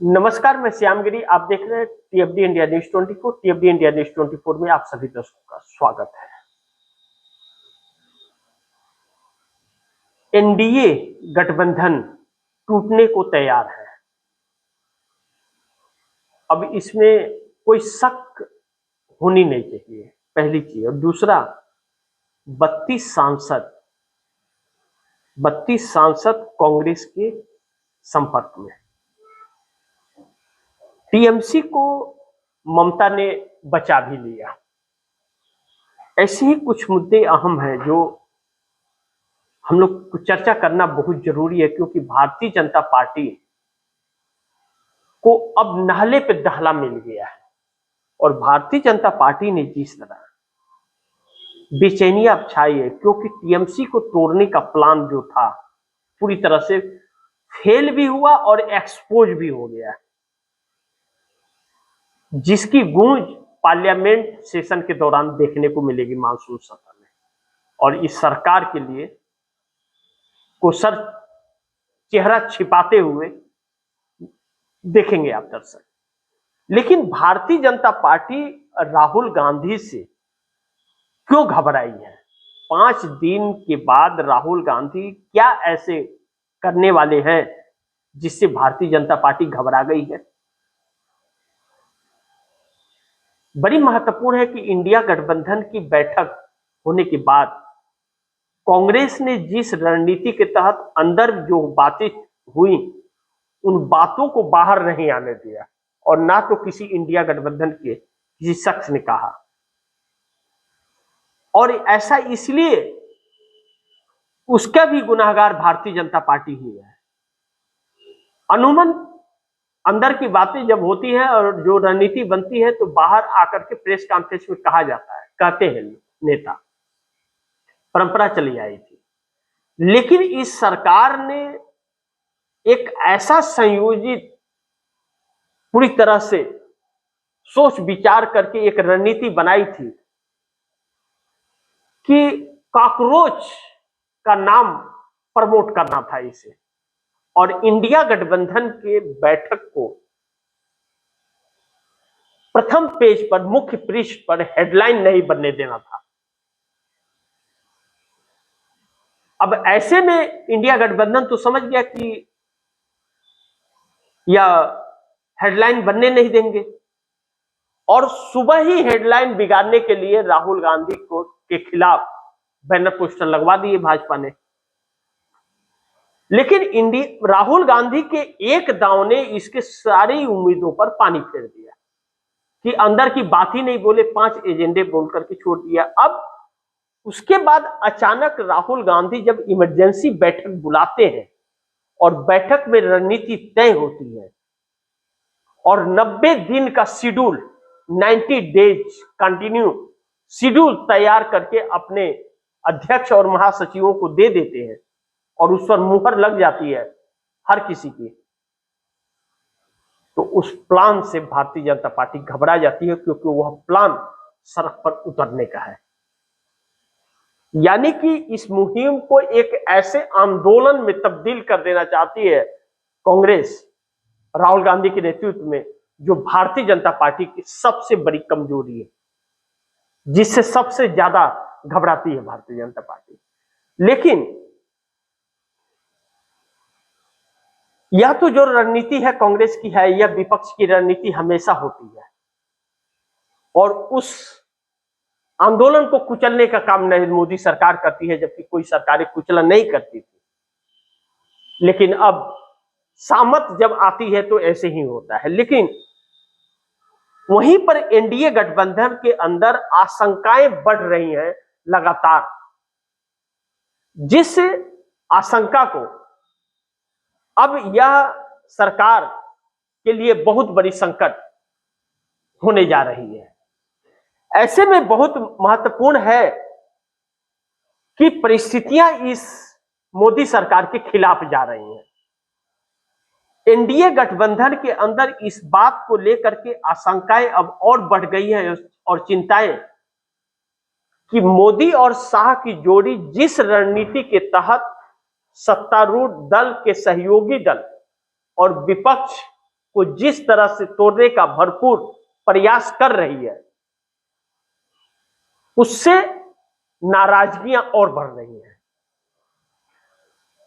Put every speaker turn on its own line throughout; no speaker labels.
नमस्कार, मैं श्यामगिरी। आप देख रहे हैं टीएफडी इंडिया न्यूज 24। टीएफडी इंडिया न्यूज 24 में आप सभी दर्शकों का स्वागत है। एनडीए गठबंधन टूटने को तैयार है। अब इसमें कोई शक होनी नहीं चाहिए, पहली चीज। और दूसरा, 32 सांसद कांग्रेस के संपर्क में। टीएमसी को ममता ने बचा भी लिया। ऐसे ही कुछ मुद्दे अहम हैं जो हम लोग को चर्चा करना बहुत जरूरी है, क्योंकि भारतीय जनता पार्टी को अब नाले पे दहला मिल गया है। और भारतीय जनता पार्टी ने जिस तरह बेचैनी अब छाई है, क्योंकि टीएमसी को तोड़ने का प्लान जो था पूरी तरह से फेल भी हुआ और एक्सपोज भी हो गया है, जिसकी गूंज पार्लियामेंट सेशन के दौरान देखने को मिलेगी मानसून सत्र में। और इस सरकार के लिए को सर चेहरा छिपाते हुए देखेंगे आप दर्शक। लेकिन भारतीय जनता पार्टी राहुल गांधी से क्यों घबराई है? 5 दिन के बाद राहुल गांधी क्या ऐसे करने वाले हैं जिससे भारतीय जनता पार्टी घबरा गई है? बड़ी महत्वपूर्ण है कि इंडिया गठबंधन की बैठक होने के बाद कांग्रेस ने जिस रणनीति के तहत अंदर जो बातें हुई, उन बातों को बाहर नहीं आने दिया, और ना तो किसी इंडिया गठबंधन के किसी शख्स ने कहा। और ऐसा इसलिए उसका भी गुनाहगार भारतीय जनता पार्टी ही है। अमूमन अंदर की बातें जब होती है और जो रणनीति बनती है, तो बाहर आकर के प्रेस कॉन्फ्रेंस में कहा जाता है, कहते हैं नेता। परंपरा चली आई थी। लेकिन इस सरकार ने एक ऐसा संयोजित, पूरी तरह से सोच विचार करके एक रणनीति बनाई थी कि कॉकरोच का नाम प्रमोट करना था इसे, और इंडिया गठबंधन के बैठक को प्रथम पेज पर, मुख्य पृष्ठ पर हेडलाइन नहीं बनने देना था। अब ऐसे में इंडिया गठबंधन तो समझ गया कि यह हेडलाइन बनने नहीं देंगे, और सुबह ही हेडलाइन बिगाड़ने के लिए राहुल गांधी को के खिलाफ बैनर पोस्टर लगवा दिए भाजपा ने। लेकिन राहुल गांधी के एक दांव ने इसके सारी उम्मीदों पर पानी फेर दिया कि अंदर की बात ही नहीं बोले, 5 एजेंडे बोल करके छोड़ दिया। अब उसके बाद अचानक राहुल गांधी जब इमरजेंसी बैठक बुलाते हैं और बैठक में रणनीति तय होती है, और 90 दिन का शेड्यूल, 90 डेज कंटिन्यू शेड्यूल तैयार करके अपने अध्यक्ष और महासचिवों को दे देते हैं, और उस पर मुहर लग जाती है हर किसी की, तो उस प्लान से भारतीय जनता पार्टी घबरा जाती है, क्योंकि वह प्लान सड़क पर उतरने का है। यानी कि इस मुहिम को एक ऐसे आंदोलन में तब्दील कर देना चाहती है कांग्रेस राहुल गांधी के नेतृत्व में, जो भारतीय जनता पार्टी की सबसे बड़ी कमजोरी है, जिससे सबसे ज्यादा घबराती है भारतीय जनता पार्टी। लेकिन यह तो जो रणनीति है कांग्रेस की है, यह विपक्ष की रणनीति हमेशा होती है, और उस आंदोलन को कुचलने का काम नरेंद्र मोदी सरकार करती है, जबकि कोई सरकारें कुचलन नहीं करती थी। लेकिन अब सामत जब आती है तो ऐसे ही होता है। लेकिन वहीं पर एनडीए गठबंधन के अंदर आशंकाएं बढ़ रही हैं लगातार, जिस आशंका को अब यह सरकार के लिए बहुत बड़ी संकट होने जा रही है। ऐसे में बहुत महत्वपूर्ण है कि परिस्थितियां इस मोदी सरकार के खिलाफ जा रही हैं। एनडीए गठबंधन के अंदर इस बात को लेकर के आशंकाएं अब और बढ़ गई है, और चिंताएं, कि मोदी और शाह की जोड़ी जिस रणनीति के तहत सत्तारूढ़ दल के सहयोगी दल और विपक्ष को जिस तरह से तोड़ने का भरपूर प्रयास कर रही है, उससे नाराजगियां और बढ़ रही हैं।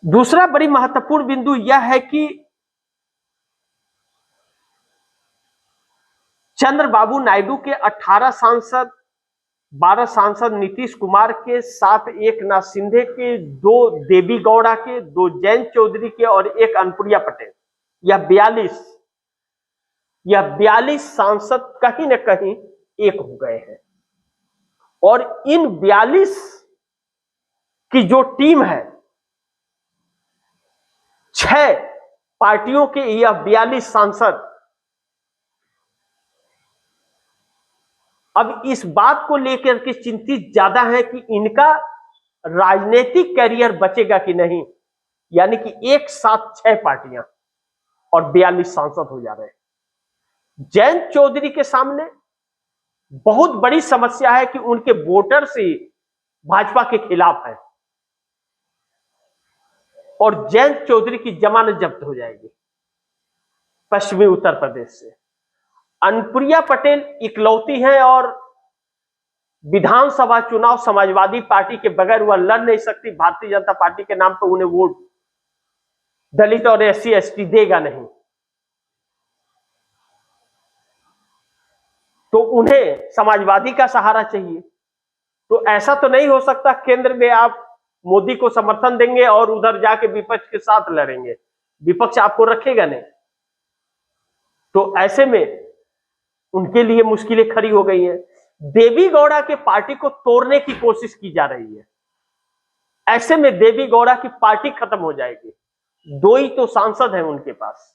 दूसरा बड़ी महत्वपूर्ण बिंदु यह है कि चंद्रबाबू नायडू के 18 सांसद, 12 सांसद नीतीश कुमार के, 7 एकनाथ शिंदे के, 2 देवी गौड़ा के, 2 जयंत चौधरी के और 1 अनुप्रिया पटेल, यह 42 सांसद कहीं न कहीं एक हो गए हैं। और इन 42 की जो टीम है, 6 पार्टियों के यह 42 सांसद अब इस बात को लेकर के चिंतित ज्यादा है कि इनका राजनीतिक कैरियर बचेगा कि नहीं। यानी कि एक साथ 6 पार्टियां और 42 सांसद हो जा रहे हैं। जयंत चौधरी के सामने बहुत बड़ी समस्या है कि उनके वोटर्स ही भाजपा के खिलाफ है और जयंत चौधरी की जमानत जब्त हो जाएगी पश्चिमी उत्तर प्रदेश से। अनुप्रिया पटेल इकलौती हैं और विधानसभा चुनाव समाजवादी पार्टी के बगैर वह लड़ नहीं सकती। भारतीय जनता पार्टी के नाम पर उन्हें वोट दलित और SC/ST देगा नहीं, तो उन्हें समाजवादी का सहारा चाहिए। तो ऐसा तो नहीं हो सकता केंद्र में आप मोदी को समर्थन देंगे और उधर जाके विपक्ष के साथ लड़ेंगे, विपक्ष आपको रखेगा नहीं। तो ऐसे में उनके लिए मुश्किलें खड़ी हो गई हैं। देवी गौड़ा के पार्टी को तोड़ने की कोशिश की जा रही है। ऐसे में देवी गौड़ा की पार्टी खत्म हो जाएगी। 2 ही तो सांसद हैं उनके पास।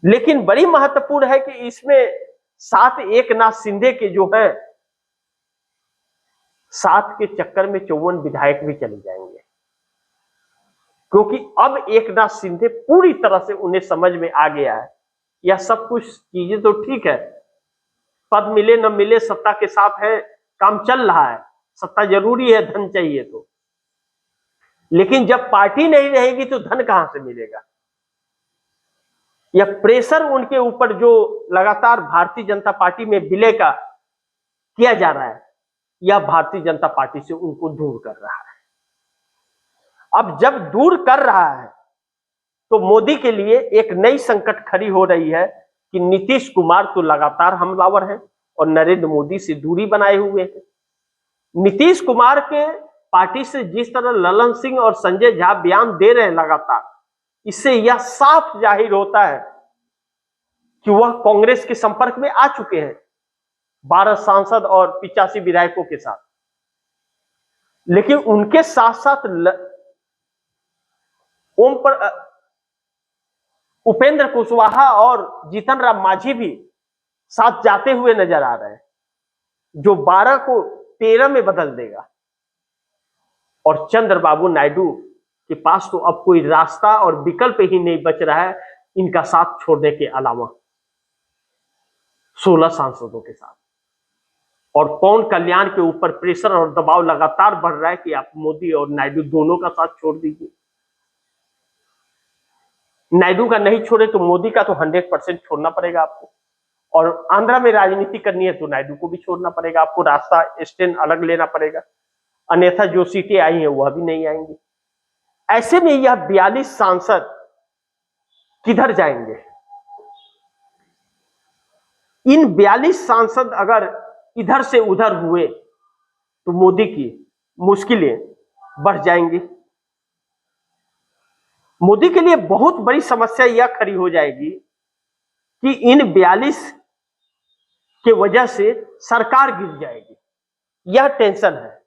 लेकिन बड़ी महत्वपूर्ण है कि इसमें 7 एकनाथ शिंदे के जो है 7 के चक्कर में 54 विधायक भी चले जाएंगे, क्योंकि अब एकनाथ शिंदे पूरी तरह से उन्हें समझ में आ गया है। यह सब कुछ चीजें तो ठीक है, पद मिले न मिले सत्ता के साथ है, काम चल रहा है, सत्ता जरूरी है, धन चाहिए तो, लेकिन जब पार्टी नहीं रहेगी तो धन कहां से मिलेगा। यह प्रेशर उनके ऊपर जो लगातार भारतीय जनता पार्टी में विलय का किया जा रहा है, यह भारतीय जनता पार्टी से उनको दूर कर रहा है। अब जब दूर कर रहा है तो मोदी के लिए एक नई संकट खड़ी हो रही है कि नीतीश कुमार तो लगातार हमलावर हैं और नरेंद्र मोदी से दूरी बनाए हुए हैं। नीतीश कुमार के पार्टी से जिस तरह ललन सिंह और संजय झा बयान दे रहे हैं लगातार, इससे यह साफ जाहिर होता है कि वह कांग्रेस के संपर्क में आ चुके हैं 12 सांसद और 85 विधायकों के साथ। लेकिन उनके साथ साथ उपेंद्र कुशवाहा और जीतन राम मांझी भी साथ जाते हुए नजर आ रहे हैं, जो 12 को 13 में बदल देगा। और चंद्रबाबू नायडू के पास तो अब कोई रास्ता और विकल्प ही नहीं बच रहा है इनका साथ छोड़ने के अलावा 16 सांसदों के साथ। और पवन कल्याण के ऊपर प्रेशर और दबाव लगातार बढ़ रहा है कि आप मोदी और नायडू दोनों का साथ छोड़ दीजिए। नायडू का नहीं छोड़े तो मोदी का तो 100% छोड़ना पड़ेगा आपको, और आंध्रा में राजनीति करनी है तो नायडू को भी छोड़ना पड़ेगा आपको, रास्ता स्टैंड अलग लेना पड़ेगा, अन्यथा जो सीटें आई हैं वह भी नहीं आएंगी। ऐसे में यह 42 सांसद किधर जाएंगे? इन 42 सांसद अगर इधर से उधर हुए तो मोदी की मुश्किलें बढ़ जाएंगी। मोदी के लिए बहुत बड़ी समस्या यह खड़ी हो जाएगी कि इन 42 के वजह से सरकार गिर जाएगी, यह टेंशन है।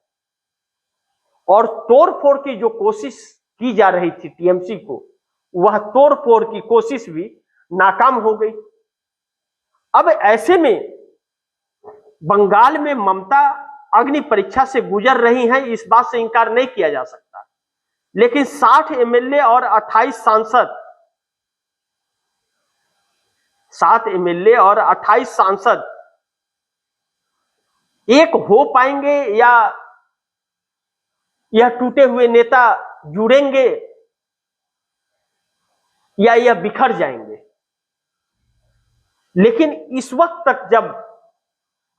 और तोड़फोड़ की जो कोशिश की जा रही थी टीएमसी को, वह तोड़फोड़ की कोशिश भी नाकाम हो गई। अब ऐसे में बंगाल में ममता अग्नि परीक्षा से गुजर रही हैं, इस बात से इंकार नहीं किया जा सकता। लेकिन 60 एमएलए और 28 सांसद, 7 एमएलए और 28 सांसद एक हो पाएंगे या यह टूटे हुए नेता जुड़ेंगे, या यह बिखर जाएंगे। लेकिन इस वक्त तक जब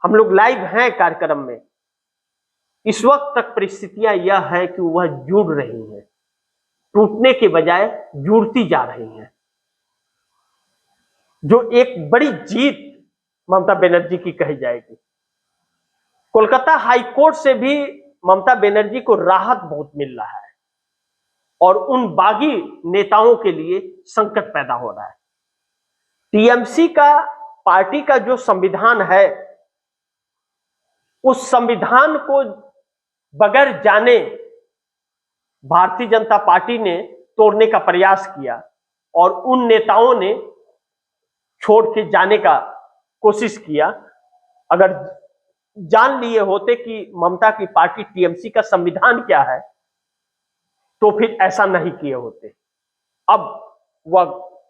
हम लोग लाइव हैं कार्यक्रम में, इस वक्त तक परिस्थितियां यह है कि वह जुड़ रही हैं, टूटने के बजाय जुड़ती जा रही हैं, जो एक बड़ी जीत ममता बनर्जी की कही जाएगी। कोलकाता हाई कोर्ट से भी ममता बनर्जी को राहत बहुत मिल रहा है और उन बागी नेताओं के लिए संकट पैदा हो रहा है। टीएमसी का, पार्टी का जो संविधान है, उस संविधान को बगैर जाने भारतीय जनता पार्टी ने तोड़ने का प्रयास किया और उन नेताओं ने छोड़ के जाने का कोशिश किया। अगर जान लिए होते कि ममता की पार्टी टीएमसी का संविधान क्या है, तो फिर ऐसा नहीं किए होते। अब वह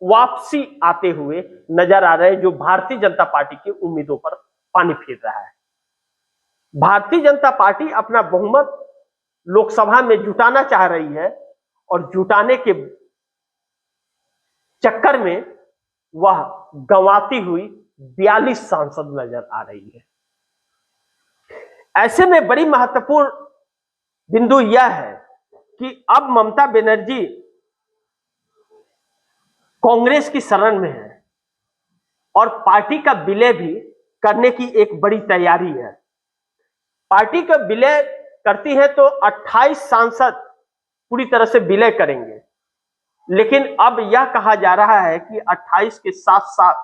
वापसी आते हुए नजर आ रहे हैं, जो भारतीय जनता पार्टी की उम्मीदों पर पानी फेर रहा है। भारतीय जनता पार्टी अपना बहुमत लोकसभा में जुटाना चाह रही है और जुटाने के चक्कर में वह गंवाती हुई 42 सांसद नजर आ रही है। ऐसे में बड़ी महत्वपूर्ण बिंदु यह है कि अब ममता बनर्जी कांग्रेस की शरण में है और पार्टी का विलय भी करने की एक बड़ी तैयारी है। पार्टी का विलय करती है तो 28 सांसद पूरी तरह से विलय करेंगे, लेकिन अब यह कहा जा रहा है कि 28 के साथ साथ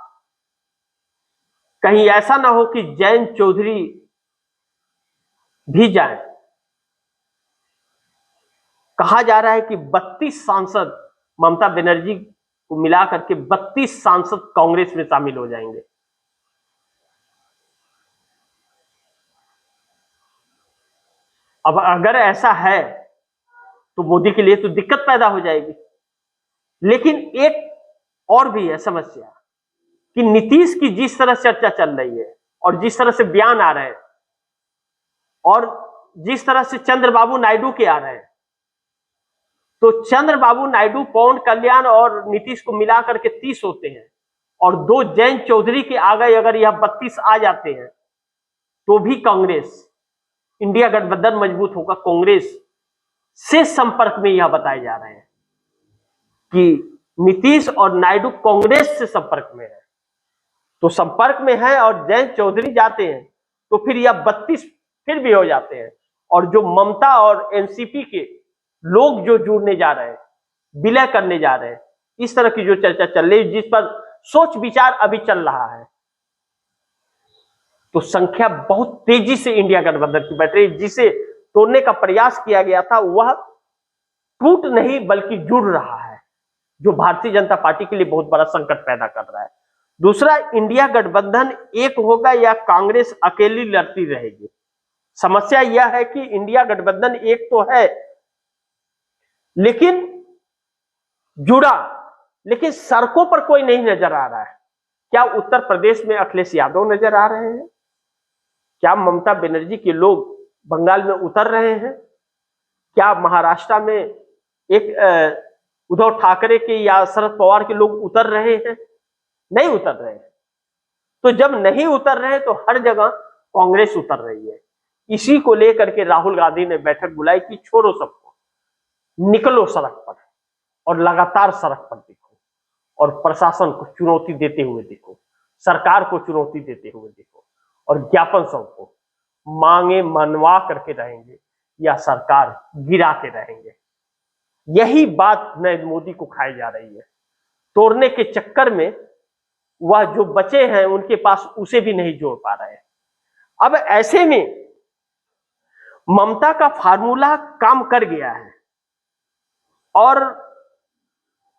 कहीं ऐसा ना हो कि जयंत चौधरी भी जाए। कहा जा रहा है कि 32 सांसद ममता बनर्जी को मिलाकर के 32 सांसद कांग्रेस में शामिल हो जाएंगे। अब अगर ऐसा है तो मोदी के लिए तो दिक्कत पैदा हो जाएगी। लेकिन एक और भी है समस्या कि नीतीश की जिस तरह चर्चा चल रही है और जिस तरह से बयान आ रहे हैं और जिस तरह से चंद्रबाबू नायडू के आ रहे हैं, तो चंद्रबाबू नायडू, पवन कल्याण और नीतीश को मिलाकर के 30 होते हैं और 2 जयंत चौधरी के आ गए। अगर यह 32 आ जाते हैं तो भी कांग्रेस, इंडिया गठबंधन मजबूत होगा। कांग्रेस से संपर्क में यह बताए जा रहे हैं कि नीतीश और नायडू कांग्रेस से संपर्क में है, तो संपर्क में है और जयंत चौधरी जाते हैं तो फिर यह 32 फिर भी हो जाते हैं। और जो ममता और एनसीपी के लोग जो जुड़ने जा रहे हैं, विलय करने जा रहे हैं, इस तरह की जो चर्चा चल रही है, जिस पर सोच विचार अभी चल रहा है, तो संख्या बहुत तेजी से इंडिया गठबंधन की बढ़ रही है। जिसे तोड़ने का प्रयास किया गया था वह टूट नहीं बल्कि जुड़ रहा है, जो भारतीय जनता पार्टी के लिए बहुत बड़ा संकट पैदा कर रहा है। दूसरा, इंडिया गठबंधन एक होगा या कांग्रेस अकेली लड़ती रहेगी। समस्या यह है कि इंडिया गठबंधन एक तो है लेकिन जुड़ा, लेकिन सड़कों पर कोई नहीं नजर आ रहा है। क्या उत्तर प्रदेश में अखिलेश यादव नजर आ रहे हैं? क्या ममता बनर्जी के लोग बंगाल में उतर रहे हैं? क्या महाराष्ट्र में एक उद्धव ठाकरे के या शरद पवार के लोग उतर रहे हैं? नहीं उतर रहे हैं। तो जब नहीं उतर रहे तो हर जगह कांग्रेस उतर रही है। इसी को लेकर के राहुल गांधी ने बैठक बुलाई कि छोड़ो सबको, निकलो सड़क पर और लगातार सड़क पर देखो और प्रशासन को चुनौती देते हुए देखो, सरकार को चुनौती देते हुए देखो और ज्ञापन सौंपो। मांगे मनवा करके रहेंगे या सरकार गिरा के रहेंगे। यही बात नरेंद्र मोदी को खाई जा रही है। तोड़ने के चक्कर में वह जो बचे हैं उनके पास उसे भी नहीं जोड़ पा रहे हैं। अब ऐसे में ममता का फार्मूला काम कर गया है और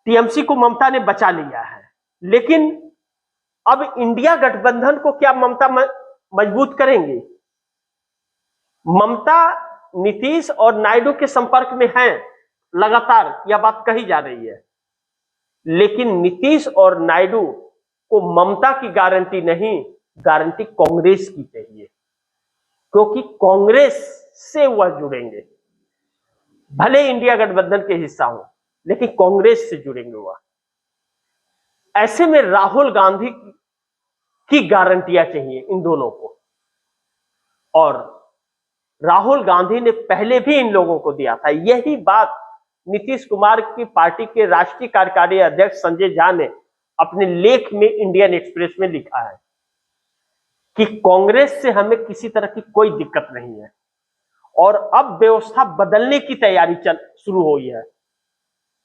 टीएमसी को ममता ने बचा लिया है, लेकिन अब इंडिया गठबंधन को क्या ममता मजबूत करेंगे? ममता नीतीश और नायडू के संपर्क में हैं, लगातार यह बात कही जा रही है, लेकिन नीतीश और नायडू को ममता की गारंटी नहीं, गारंटी कांग्रेस की चाहिए, क्योंकि कांग्रेस से वह जुड़ेंगे। भले इंडिया गठबंधन के हिस्सा हो लेकिन कांग्रेस से जुड़ेंगे वह। ऐसे में राहुल गांधी की गारंटियां चाहिए इन दोनों को, और राहुल गांधी ने पहले भी इन लोगों को दिया था। यही बात नीतीश कुमार की पार्टी के राष्ट्रीय कार्यकारी अध्यक्ष संजय झा ने अपने लेख में इंडियन एक्सप्रेस में लिखा है कि कांग्रेस से हमें किसी तरह की कोई दिक्कत नहीं है, और अब व्यवस्था बदलने की तैयारी शुरू हुई है।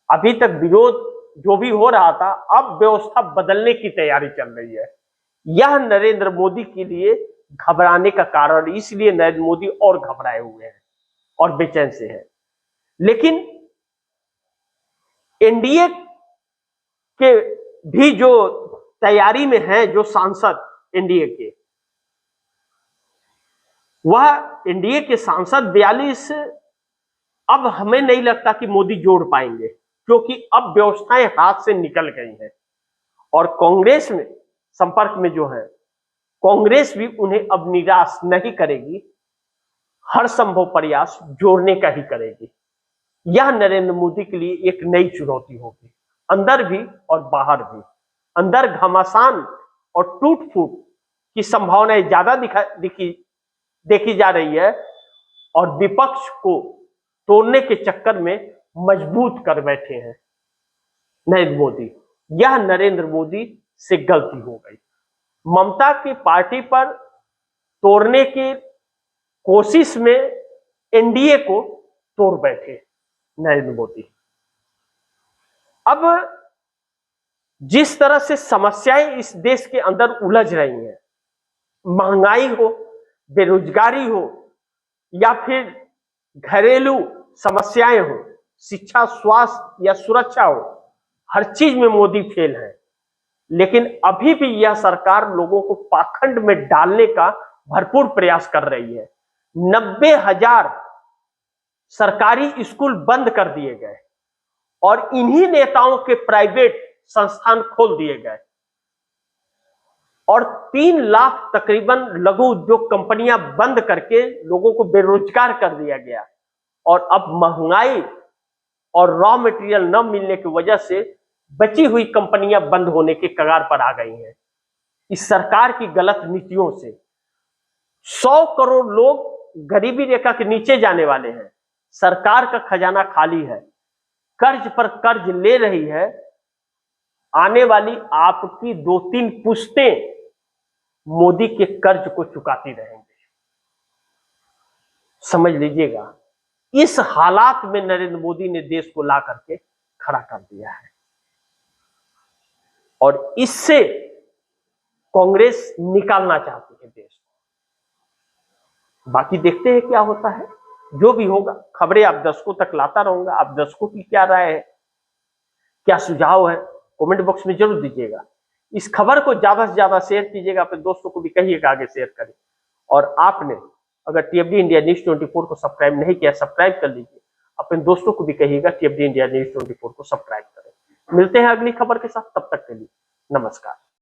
अभी तक विरोध जो भी हो रहा था, अब व्यवस्था बदलने की तैयारी चल रही है। यह नरेंद्र मोदी के लिए घबराने का कारण, इसलिए नरेंद्र मोदी और घबराए हुए हैं और बेचैन से हैं। लेकिन एनडीए के भी जो तैयारी में है, जो सांसद एनडीए के, वह एनडीए के सांसद 42 अब हमें नहीं लगता कि मोदी जोड़ पाएंगे, क्योंकि अब व्यवस्थाएं हाथ से निकल गई हैं। और कांग्रेस में संपर्क में जो है, कांग्रेस भी उन्हें अब निराश नहीं करेगी, हर संभव प्रयास जोड़ने का ही करेगी। यह नरेंद्र मोदी के लिए एक नई चुनौती होगी, अंदर भी और बाहर भी। अंदर घमासान और टूट फूट की संभावनाएं ज्यादा देखी जा रही है, और विपक्ष को तोड़ने के चक्कर में मजबूत कर बैठे हैं नरेंद्र मोदी। यह नरेंद्र मोदी से गलती हो गई। ममता की पार्टी पर तोड़ने की कोशिश में एनडीए को तोड़ बैठे नरेंद्र मोदी। अब जिस तरह से समस्याएं इस देश के अंदर उलझ रही हैं, महंगाई हो, बेरोजगारी हो, या फिर घरेलू समस्याएं हो, शिक्षा, स्वास्थ्य या सुरक्षा हो, हर चीज में मोदी फेल है। लेकिन अभी भी यह सरकार लोगों को पाखंड में डालने का भरपूर प्रयास कर रही है। 90,000 सरकारी स्कूल बंद कर दिए गए और इन्हीं नेताओं के प्राइवेट संस्थान खोल दिए गए, और 3 लाख तकरीबन लघु उद्योग कंपनियां बंद करके लोगों को बेरोजगार कर दिया गया। और अब महंगाई और रॉ मटेरियल न मिलने की वजह से बची हुई कंपनियां बंद होने के कगार पर आ गई हैं। इस सरकार की गलत नीतियों से 100 करोड़ लोग गरीबी रेखा के नीचे जाने वाले हैं। सरकार का खजाना खाली है, कर्ज पर कर्ज ले रही है। आने वाली आपकी 2-3 पुश्तें मोदी के कर्ज को चुकाती रहेंगे, समझ लीजिएगा। इस हालात में नरेंद्र मोदी ने देश को ला करके खड़ा कर दिया है, और इससे कांग्रेस निकालना चाहती है देश को। बाकी देखते हैं क्या होता है। जो भी होगा, खबरें आप दर्शकों तक लाता रहूंगा। आप दर्शकों की क्या राय है, क्या सुझाव है, कमेंट बॉक्स में जरूर दीजिएगा। इस खबर को ज्यादा से ज्यादा शेयर कीजिएगा, अपने दोस्तों को भी कहिएगा आगे शेयर करें। और आपने अगर टीएफडी इंडिया न्यूज 24 को सब्सक्राइब नहीं किया, सब्सक्राइब कर लीजिए। अपने दोस्तों को भी कहिएगा टीएफडी इंडिया न्यूज 24 को सब्सक्राइब करें। मिलते हैं अगली खबर के साथ, तब तक के लिए नमस्कार।